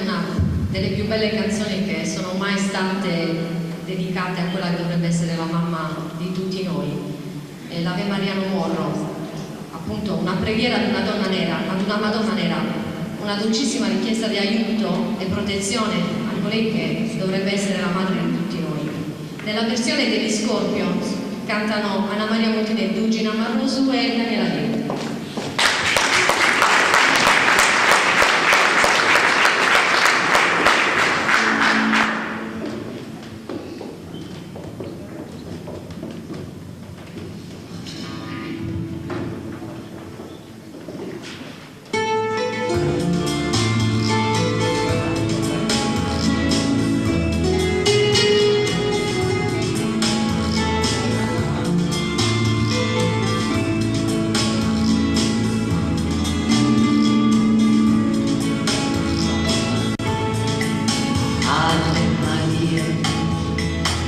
una delle più belle canzoni che sono mai state dedicate a quella che dovrebbe essere la mamma di tutti noi, è l'Ave Maria non morro, appunto una preghiera ad una donna nera, ad una Madonna nera, una dolcissima richiesta di aiuto e protezione a colei che dovrebbe essere la madre di tutti noi. Nella versione degli Scorpions cantano Anna Maria Montenegro, Gina Marrosu e Daniela Dio.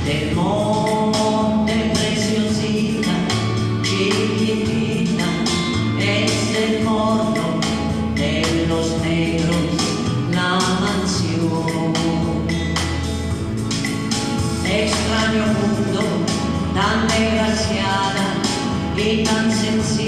Del monte preciosita, chiquitita, es el morro de los negros, la mansión. Extraño mundo, tan desgraciada y tan sencilla.